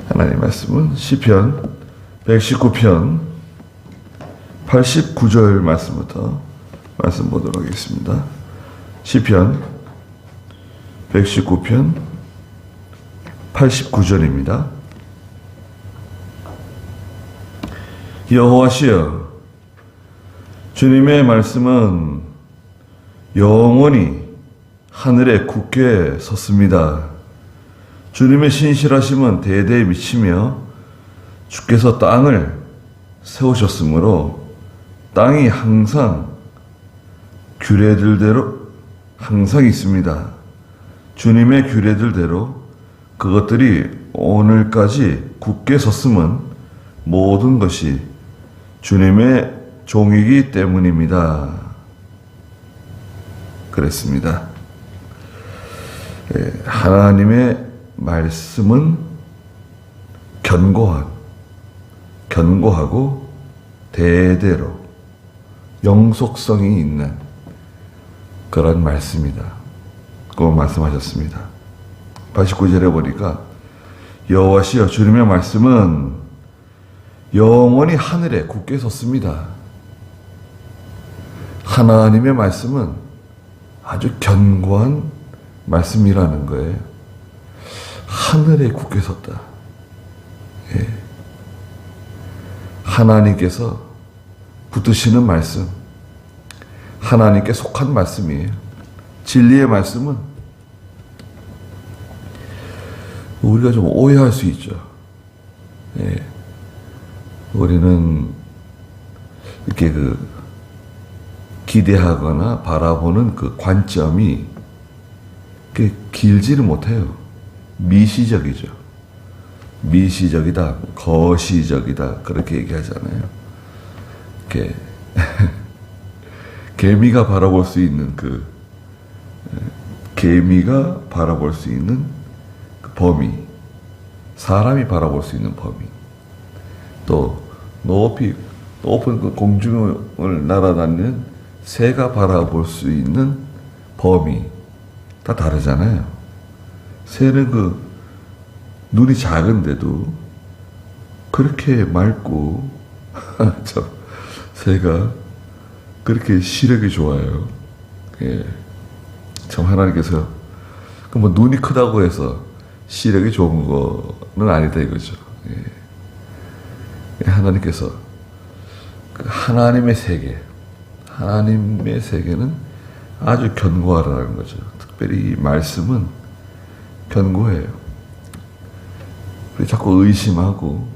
하나님 말씀은 시편 119편 89절 말씀부터 말씀 보도록 하겠습니다. 시편 119편 89절입니다. 여호와시여, 주님의 말씀은 영원히 하늘에 굳게 섰습니다. 주님의 신실하심은 대대에 미치며 주께서 땅을 세우셨으므로 땅이 항상 규례들대로 항상 있습니다. 주님의 규례들대로 그것들이 오늘까지 굳게 섰음은 모든 것이 주님의 종이기 때문입니다. 그랬습니다. 하나님의 말씀은 견고하고 대대로 영속성이 있는 그런 말씀이다. 그 말씀하셨습니다. 89절에 보니까 여호와시여, 주님의 말씀은 영원히 하늘에 굳게 섰습니다. 하나님의 말씀은 아주 견고한 말씀이라는 거예요. 하늘에 굳게 섰다. 예. 하나님께서 붙드시는 말씀, 하나님께 속한 말씀이에요. 진리의 말씀은 우리가 좀 오해할 수 있죠. 예. 우리는 이렇게 기대하거나 바라보는 그 관점이 길지를 못해요. 미시적이죠. 미시적이다, 거시적이다, 그렇게 얘기하잖아요. 이렇게 개미가 바라볼 수 있는 개미가 바라볼 수 있는 그 범위, 사람이 바라볼 수 있는 범위, 또 높은 그 공중을 날아다니는 새가 바라볼 수 있는 범위 다 다르잖아요. 새는 눈이 작은데도 그렇게 맑고 새가 그렇게 시력이 좋아요. 예. 참 하나님께서 눈이 크다고 해서 시력이 좋은 거는 아니다 이거죠. 예. 하나님께서 하나님의 세계는 아주 견고하다는 거죠. 특별히 이 말씀은 견고해요. 자꾸 의심하고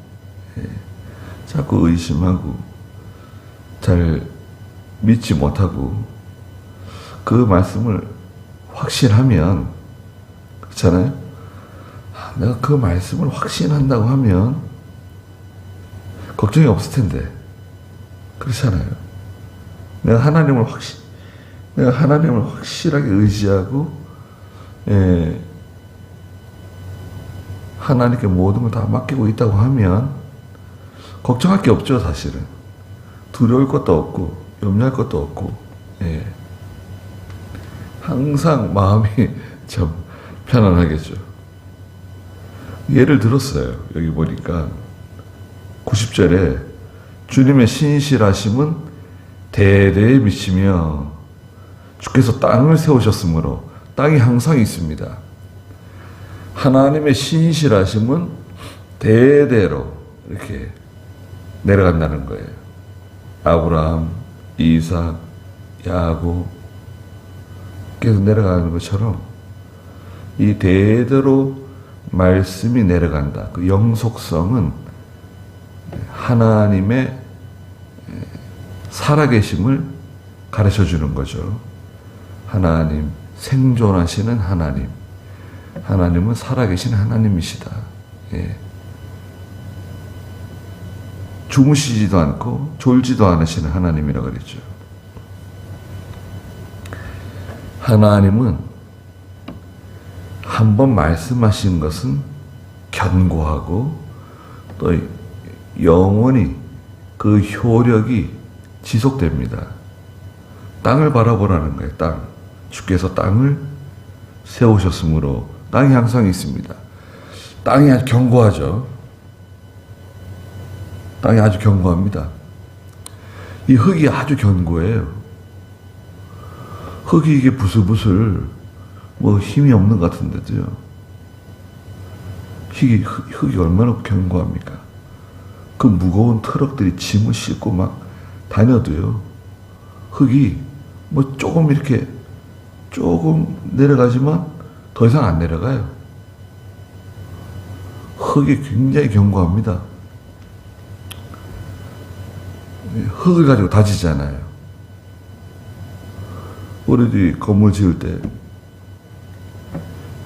잘 믿지 못하고 그 말씀을 확신하면, 그렇잖아요. 내가 그 말씀을 확신한다고 하면 걱정이 없을 텐데, 그렇잖아요. 내가 하나님을 확실하게 의지하고 하나님께 모든 걸 다 맡기고 있다고 하면 걱정할 게 없죠. 사실은 두려울 것도 없고 염려할 것도 없고, 항상 마음이 참 편안하겠죠. 예를 들었어요. 여기 보니까 90절에 주님의 신실하심은 대대에 미치며 주께서 땅을 세우셨으므로 땅이 항상 있습니다. 하나님의 신실하심은 대대로 이렇게 내려간다는 거예요. 아브라함, 이삭, 야곱 계속 내려가는 것처럼 이 대대로 말씀이 내려간다. 그 영속성은 하나님의 살아계심을 가르쳐 주는 거죠. 하나님, 생존하시는 하나님은 살아계신 하나님이시다. 예. 주무시지도 않고 졸지도 않으시는 하나님이라고 그랬죠. 하나님은 한번 말씀하신 것은 견고하고 또 영원히 그 효력이 지속됩니다. 땅을 바라보라는 거예요. 땅. 주께서 땅을 세우셨으므로 땅이 항상 있습니다. 땅이 아주 견고하죠. 땅이 아주 견고합니다. 이 흙이 아주 견고해요. 흙이 이게 부슬부슬 뭐 힘이 없는 것 같은데도요. 흙이 얼마나 견고합니까? 그 무거운 트럭들이 짐을 싣고 막 다녀도요. 흙이 뭐 조금 이렇게 조금 내려가지만 더 이상 안 내려가요. 흙이 굉장히 견고합니다. 흙을 가지고 다지잖아요. 우리들이 건물 지을 때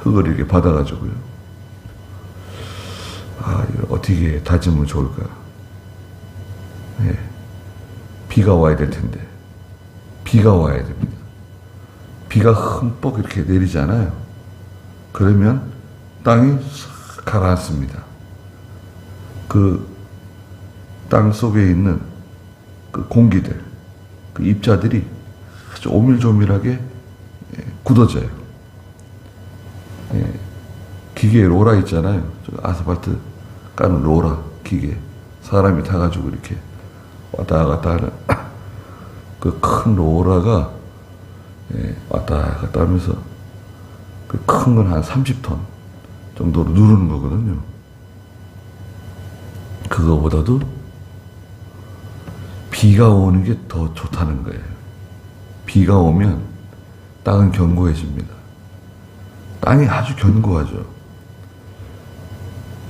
흙을 이렇게 받아가지고요. 이걸 어떻게 다지면 좋을까? 예. 비가 와야 될 텐데. 비가 와야 됩니다. 비가 흠뻑 이렇게 내리잖아요. 그러면 땅이 싹 가라앉습니다. 그 땅 속에 있는 그 공기들, 그 입자들이 아주 오밀조밀하게 굳어져요. 기계에 로라 있잖아요. 아스팔트 까는 로라 기계. 사람이 타가지고 이렇게 왔다 갔다 하는 그 큰 로라가 왔다 갔다 하면서 그 큰 건 한 30톤 정도로 누르는 거거든요. 그거보다도 비가 오는 게 더 좋다는 거예요. 비가 오면 땅은 견고해집니다. 땅이 아주 견고하죠.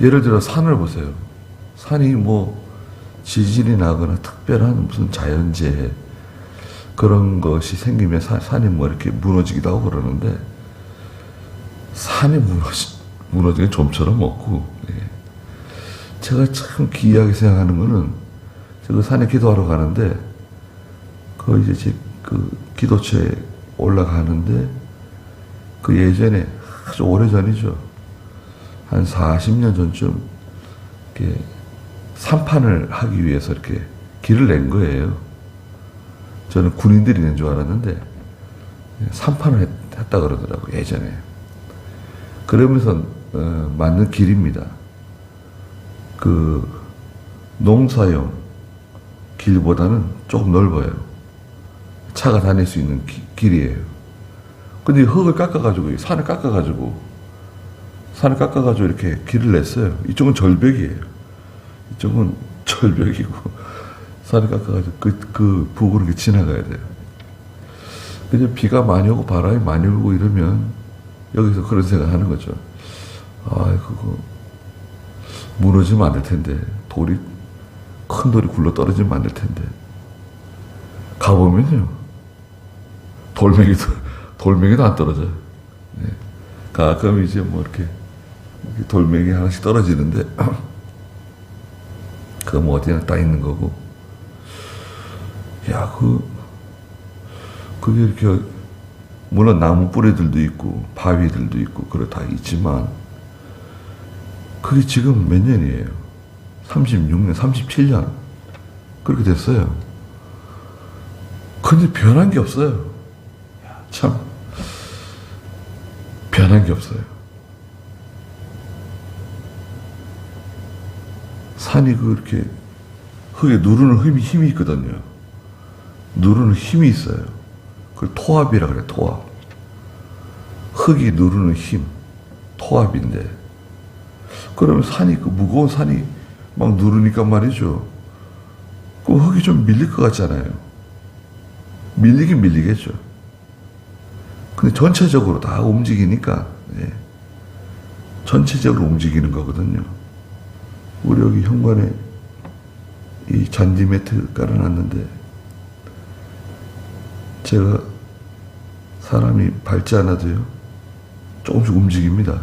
예를 들어 산을 보세요. 산이 뭐 지진이 나거나 특별한 무슨 자연재해 그런 것이 생기면 산이 뭐 이렇게 무너지기도 하고 그러는데 산이 무너지는 좀처럼 없고, 제가 참 기이하게 생각하는 거는 제가 산에 기도하러 가는데 이제 그 기도처에 올라가는데 그 예전에 아주 오래 전이죠. 한 40년 전쯤 이렇게 산판을 하기 위해서 이렇게 길을 낸 거예요. 저는 군인들이 낸 줄 알았는데 산판을 했다 그러더라고요, 예전에. 그러면서 만든 길입니다. 그 농사용 길보다는 조금 넓어요. 차가 다닐 수 있는 길이에요. 근데 흙을 깎아가지고, 산을 깎아가지고 이렇게 길을 냈어요. 이쪽은 절벽이에요. 이쪽은 절벽이고, 산을 깎아가지고 그 부분을 이렇게 지나가야 돼요. 근데 비가 많이 오고 바람이 많이 불고 이러면 여기서 그런 생각 하는 거죠. 그거 무너지면 안 될 텐데, 큰 돌이 굴러 떨어지면 안 될 텐데. 가보면요, 돌멩이도 안 떨어져요. 가끔 이제 뭐 이렇게 돌멩이 하나씩 떨어지는데, 그거 뭐 어디나 따 있는 거고. 그게 이렇게, 물론 나무 뿌리들도 있고, 바위들도 있고, 그래 다 있지만, 그게 지금 몇 년이에요? 36년, 37년. 그렇게 됐어요. 근데 변한 게 없어요. 참, 변한 게 없어요. 산이 그렇게 흙에 누르는 힘이 있거든요. 누르는 힘이 있어요. 그걸 토압이라 그래, 토압. 흙이 누르는 힘, 토압인데. 그러면 그 무거운 산이 막 누르니까 말이죠. 그 흙이 좀 밀릴 것 같잖아요. 밀리긴 밀리겠죠. 근데 전체적으로 다 움직이니까, 전체적으로 움직이는 거거든요. 우리 여기 현관에 이 잔디 매트 깔아놨는데, 제가 사람이 밟지 않아도요, 조금씩 움직입니다.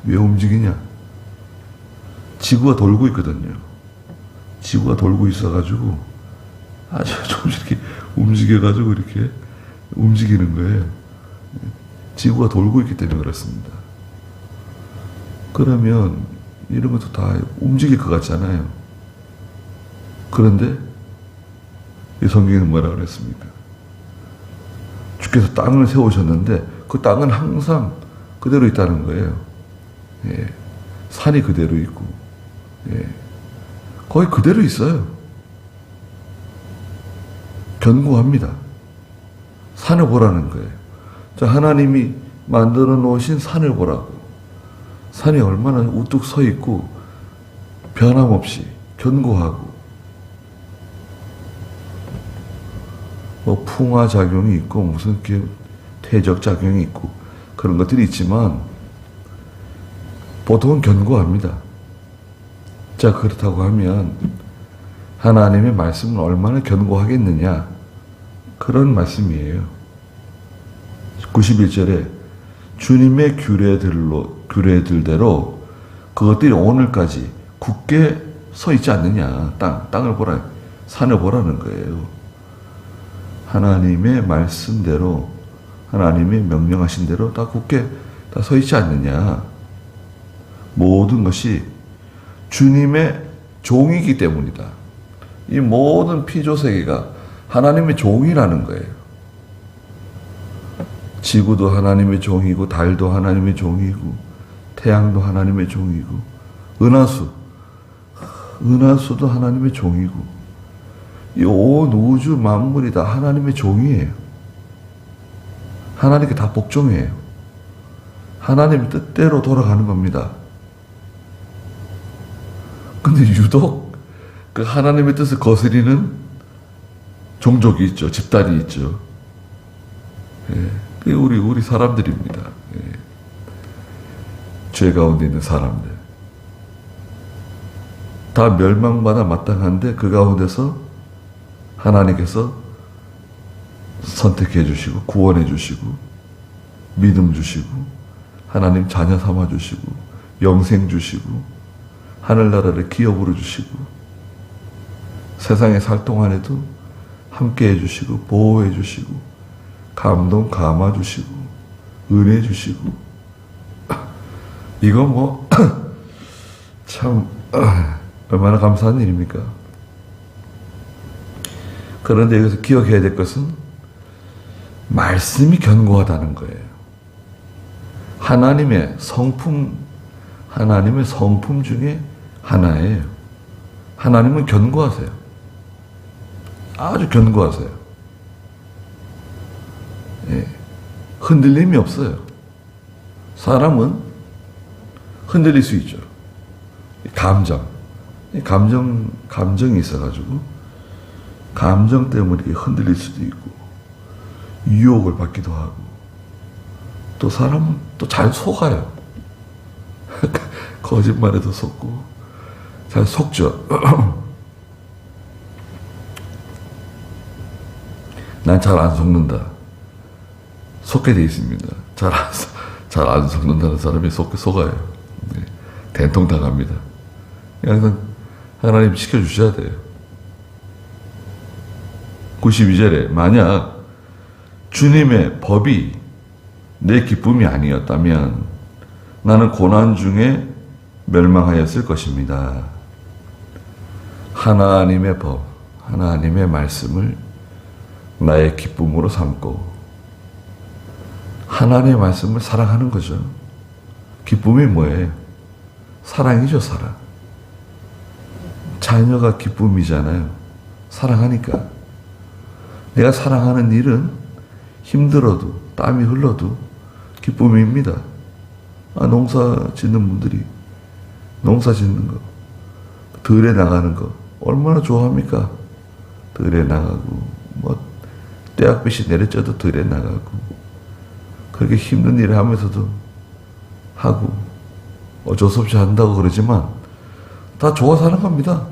왜 움직이냐? 지구가 돌고 있거든요. 지구가 돌고 있어가지고, 아주 조금씩 이렇게 움직여가지고 이렇게 움직이는 거예요. 지구가 돌고 있기 때문에 그렇습니다. 그러면 이런 것도 다 움직일 것 같잖아요. 그런데 이 성경에는 뭐라 그랬습니까? 주께서 땅을 세우셨는데 그 땅은 항상 그대로 있다는 거예요. 산이 그대로 있고, 거의 그대로 있어요. 견고합니다. 산을 보라는 거예요. 자, 하나님이 만들어 놓으신 산을 보라고. 산이 얼마나 우뚝 서 있고 변함없이 견고하고 뭐 풍화작용이 있고 무슨 퇴적작용이 있고 그런 것들이 있지만 보통은 견고합니다. 자, 그렇다고 하면 하나님의 말씀은 얼마나 견고하겠느냐, 그런 말씀이에요. 91절에 주님의 규례들대로 그것들이 오늘까지 굳게 서 있지 않느냐. 땅을 보라, 산을 보라는 거예요. 하나님의 말씀대로, 하나님의 명령하신 대로 다 굳게 다 서 있지 않느냐. 모든 것이 주님의 종이기 때문이다. 이 모든 피조세계가 하나님의 종이라는 거예요. 지구도 하나님의 종이고, 달도 하나님의 종이고, 태양도 하나님의 종이고, 은하수도 하나님의 종이고, 이 온 우주 만물이 다 하나님의 종이에요. 하나님께 다 복종해요. 하나님의 뜻대로 돌아가는 겁니다. 근데 유독 그 하나님의 뜻을 거스리는 종족이 있죠. 집단이 있죠. 예. 그게 우리 사람들입니다. 예. 죄 가운데 있는 사람들. 다 멸망받아 마땅한데 그 가운데서 하나님께서 선택해 주시고 구원해 주시고 믿음 주시고 하나님 자녀 삼아 주시고 영생 주시고 하늘나라를 기업으로 주시고 세상에 살 동안에도 함께 해주시고 보호해 주시고 감동 감화 주시고 은혜 주시고 이거 뭐 참 얼마나 감사한 일입니까? 그런데 여기서 기억해야 될 것은 말씀이 견고하다는 거예요. 하나님의 성품 중에 하나예요. 하나님은 견고하세요. 아주 견고하세요. 예. 흔들림이 없어요. 사람은 흔들릴 수 있죠. 감정이 있어가지고 감정 때문에 흔들릴 수도 있고 유혹을 받기도 하고 또 사람은 또 잘 속아요. 거짓말에도 속고 잘 속죠. 난 잘 안 속는다. 속게 돼 있습니다. 잘 안 속는다는 사람이 속아요. 네. 된통 당합니다. 항상 하나님 지켜주셔야 돼요. 92절에 만약 주님의 법이 내 기쁨이 아니었다면 나는 고난 중에 멸망하였을 것입니다. 하나님의 법, 하나님의 말씀을 나의 기쁨으로 삼고 하나님의 말씀을 사랑하는 거죠. 기쁨이 뭐예요? 사랑이죠, 사랑. 자녀가 기쁨이잖아요. 사랑하니까. 내가 사랑하는 일은 힘들어도 땀이 흘러도 기쁨입니다. 농사 짓는 분들이 농사 짓는 거, 들에 나가는 거 얼마나 좋아합니까? 들에 나가고 떼약볕이 내려져도 들에 나가고 그렇게 힘든 일을 하면서도 하고 어쩔 수 없이 한다고 그러지만 다 좋아서 하는 겁니다.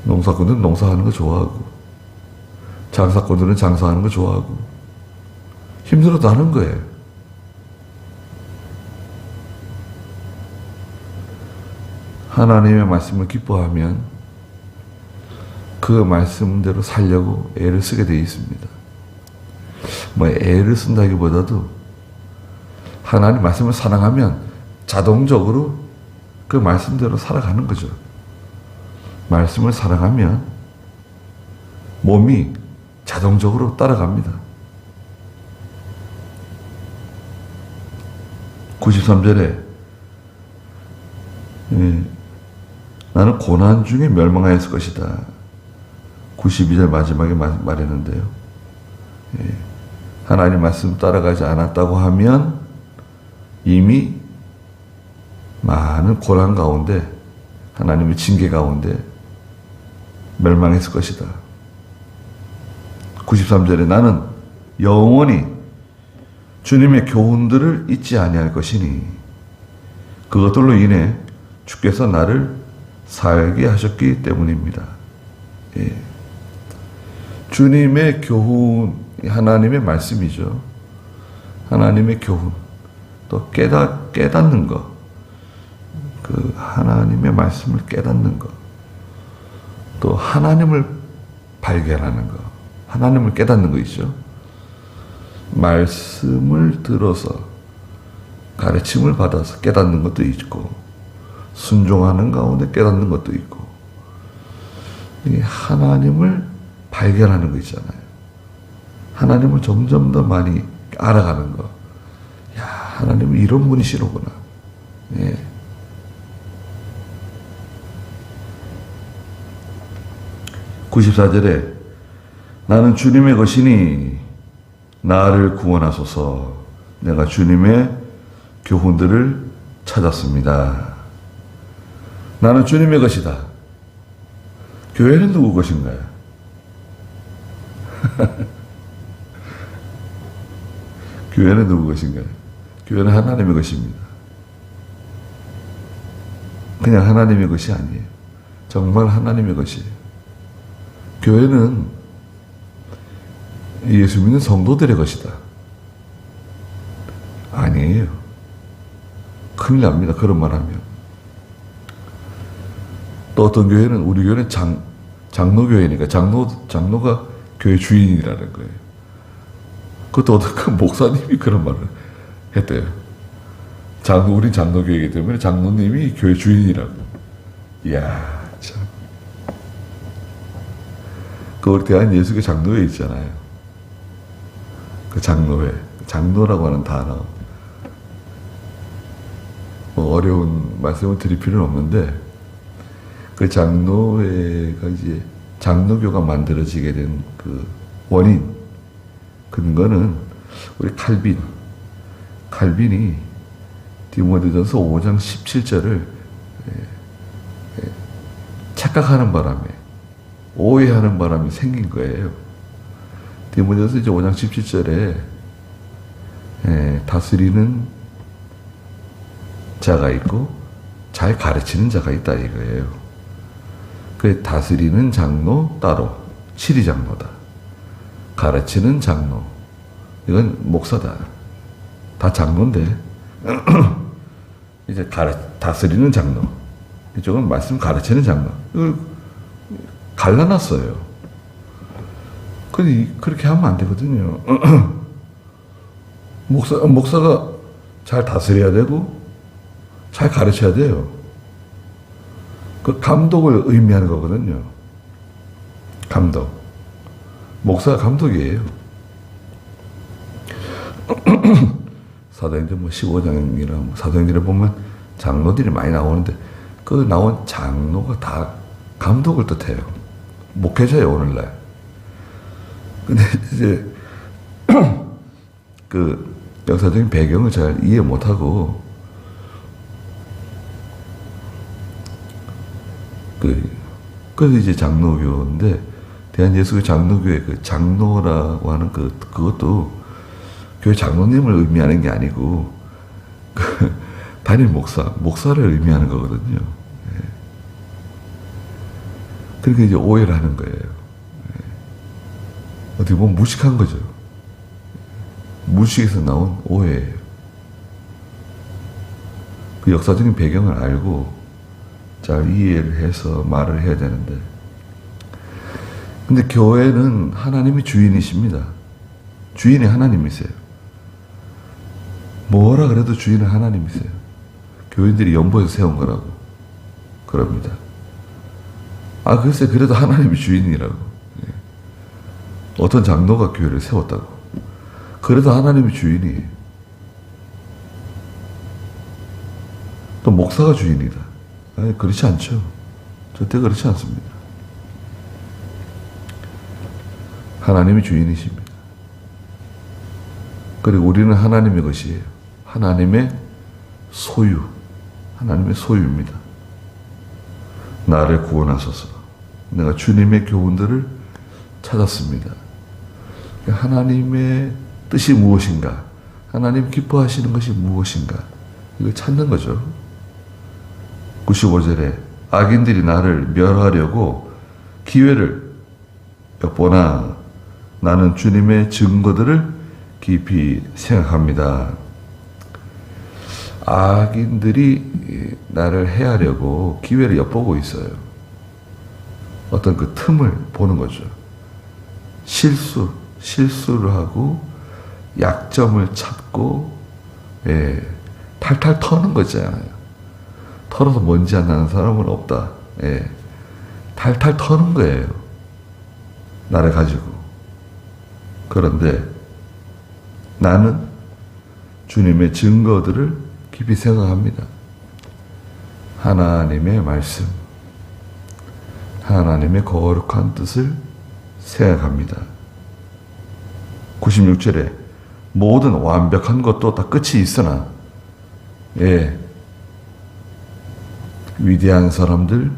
농사꾼들은 농사하는 거 좋아하고 장사꾼들은 장사하는 거 좋아하고 힘들어도 하는 거예요. 하나님의 말씀을 기뻐하면 그 말씀대로 살려고 애를 쓰게 되어 있습니다. 애를 쓴다기보다도 하나님 말씀을 사랑하면 자동적으로 그 말씀대로 살아가는 거죠. 말씀을 사랑하면 몸이 자동적으로 따라갑니다. 93절에 나는 고난 중에 멸망하였을 것이다. 92절 마지막에 말했는데요. 예. 하나님 말씀 따라가지 않았다고 하면 이미 많은 고난 가운데, 하나님의 징계 가운데 멸망했을 것이다. 93절에 나는 영원히 주님의 교훈들을 잊지 아니할 것이니 그것들로 인해 주께서 나를 살게 하셨기 때문입니다. 예. 주님의 교훈, 하나님의 말씀이죠. 하나님의 교훈, 또 깨닫는 것, 그 하나님의 말씀을 깨닫는 것, 또 하나님을 발견하는 것, 하나님을 깨닫는 거 있죠. 말씀을 들어서 가르침을 받아서 깨닫는 것도 있고, 순종하는 가운데 깨닫는 것도 있고, 이 하나님을 발견하는 거 있잖아요. 하나님을 점점 더 많이 알아가는 거. 야, 하나님은 이런 분이시로구나. 예. (94절에) 나는 주님의 것이니 나를 구원하소서. 내가 주님의 교훈들을 찾았습니다. 나는 주님의 것이다. 교회는 누구 것인가요? 교회는 누구 것인가요? 교회는 하나님의 것입니다. 그냥 하나님의 것이 아니에요. 정말 하나님의 것이에요. 교회는 예수 믿는 성도들의 것이다. 아니에요. 큰일 납니다. 그런 말 하면. 또 어떤 교회는, 우리 교회는 장로교회니까 장로가 교회 주인이라는 거예요. 그것도 어떤 그 목사님이 그런 말을 했대요. 우린 장로교회이기 때문에 장로님이 교회 주인이라고. 이야, 참. 그 우리 대한예수교 장로회 있잖아요. 그 장로회. 장로라고 하는 단어. 뭐 어려운 말씀을 드릴 필요는 없는데, 그 장로회가 이제 장로교가 만들어지게 된 그 원인, 근거는 우리 칼빈이 디모데전서 5장 17절을 착각하는 바람에, 오해하는 바람이 생긴 거예요. 디모데전서 이제 5장 17절에 다스리는 자가 있고 잘 가르치는 자가 있다 이거예요. 그 다스리는 장로 따로, 치리장로다. 가르치는 장로, 이건 목사다. 다 장로인데 이제 다스리는 장로, 이쪽은 말씀 가르치는 장로. 이걸 갈라놨어요. 근데 그렇게 하면 안 되거든요. 목사가 잘 다스려야 되고 잘 가르쳐야 돼요. 그 감독을 의미하는 거거든요. 감독. 목사가 감독이에요. 사도행전 15장이나 사도행전에 보면 장로들이 많이 나오는데 그 나온 장로가 다 감독을 뜻해요. 목회자예요, 오늘날. 근데 이제 그 역사적인 배경을 잘 이해 못하고 그래서 이제 장로교인데, 대한예수교 장로교회 그 장로라고 하는 그것도 교회 장로님을 의미하는 게 아니고 단임 목사를 의미하는 거거든요. 예. 그러니까 이제 오해를 하는 거예요. 예. 어떻게 보면 무식한 거죠. 무식에서 나온 오해예요. 그 역사적인 배경을 알고 잘 이해를 해서 말을 해야 되는데, 근데 교회는 하나님이 주인이십니다. 주인이 하나님이세요. 뭐라 그래도 주인은 하나님이세요. 교인들이 연보에서 세운 거라고 그럽니다. 아, 글쎄, 그래도 하나님이 주인이라고. 예. 어떤 장로가 교회를 세웠다고. 그래도 하나님이 주인이에요. 또 목사가 주인이다. 아니, 그렇지 않죠. 절대 그렇지 않습니다. 하나님이 주인이십니다. 그리고 우리는 하나님의 것이에요. 하나님의 소유, 하나님의 소유입니다. 나를 구원하소서. 내가 주님의 교훈들을 찾았습니다. 하나님의 뜻이 무엇인가? 하나님 기뻐하시는 것이 무엇인가? 이걸 찾는 거죠. 95절에 악인들이 나를 멸하려고 기회를 엿보나 나는 주님의 증거들을 깊이 생각합니다. 악인들이 나를 해하려고 기회를 엿보고 있어요. 어떤 그 틈을 보는 거죠. 실수를 하고 약점을 찾고 탈탈 터는 거잖아요. 털어서 먼지 안 나는 사람은 없다. 탈탈 터는 거예요. 나를 가지고. 그런데 나는 주님의 증거들을 깊이 생각합니다. 하나님의 말씀, 하나님의 거룩한 뜻을 생각합니다. 96절에 모든 완벽한 것도 다 끝이 있으나 위대한 사람들,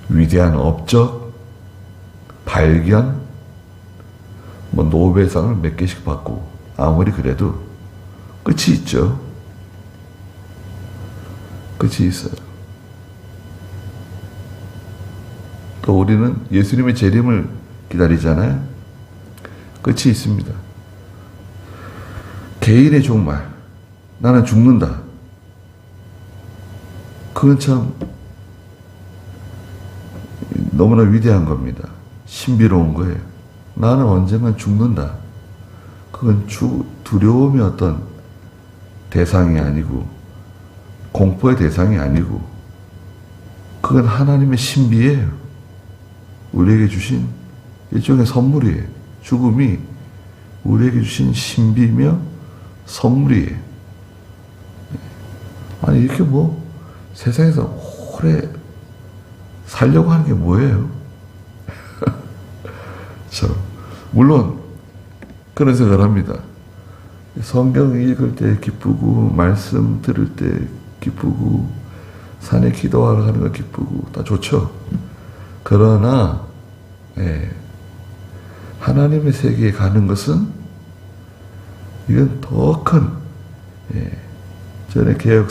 위대한 업적, 발견, 노벨상을 몇 개씩 받고 아무리 그래도 끝이 있죠. 끝이 있어요. 또 우리는 예수님의 재림을 기다리잖아요. 끝이 있습니다. 개인의 종말, 나는 죽는다. 그건 참 너무나 위대한 겁니다. 신비로운 거예요. 나는 언젠간 죽는다. 그건 두려움의 어떤 대상이 아니고 공포의 대상이 아니고 그건 하나님의 신비예요. 우리에게 주신 일종의 선물이에요. 죽음이 우리에게 주신 신비며 선물이에요. 아니 이렇게 세상에서 오래 살려고 하는 게 뭐예요? 물론 그런 생각을 합니다. 성경 읽을 때 기쁘고 말씀 들을 때 기쁘고 산에 기도하러 가는 거 기쁘고 다 좋죠. 그러나 하나님의 세계에 가는 것은 이건 더 큰 전에 개혁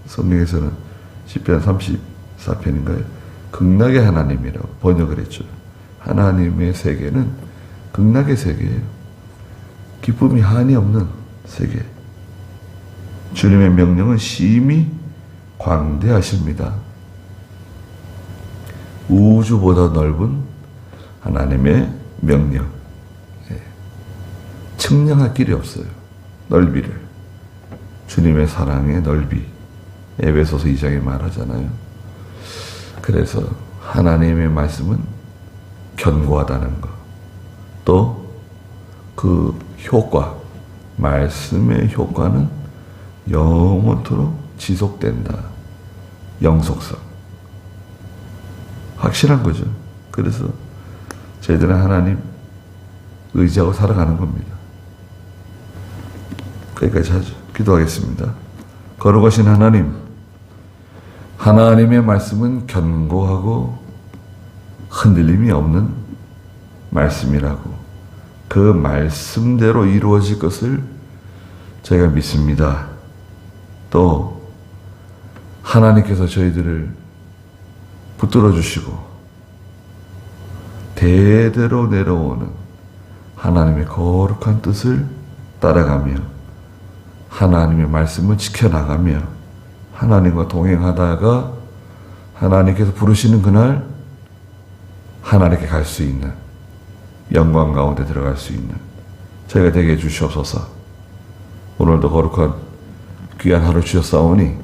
성경에서는 시편 34편인가요? 극락의 하나님이라고 번역을 했죠. 하나님의 세계는 극락의 세계예요. 기쁨이 한이 없는 세계. 주님의 명령은 심히 광대하십니다. 우주보다 넓은 하나님의 명령. 측량할 길이 없어요. 넓이를. 주님의 사랑의 넓이. 에베소서 2장에 말하잖아요. 그래서 하나님의 말씀은 견고하다는 것. 또 그 효과, 말씀의 효과는 영원토록 지속된다. 영속성. 확실한 거죠. 그래서 저희들은 하나님 의지하고 살아가는 겁니다. 거기까지 하죠. 기도하겠습니다. 거룩하신 하나님, 하나님의 말씀은 견고하고 흔들림이 없는 말씀이라고 그 말씀대로 이루어질 것을 저희가 믿습니다. 또 하나님께서 저희들을 붙들어 주시고 대대로 내려오는 하나님의 거룩한 뜻을 따라가며 하나님의 말씀을 지켜나가며 하나님과 동행하다가 하나님께서 부르시는 그날 하나님께 갈 수 있는 영광 가운데 들어갈 수 있는 저희가 되게 해주시옵소서. 오늘도 거룩한 귀한 하루 주셨사오니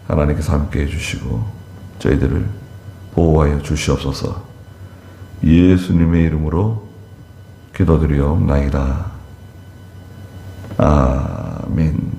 하나님께서 함께 해주시고 저희들을 보호하여 주시옵소서. 예수님의 이름으로 기도드리옵나이다. 아멘.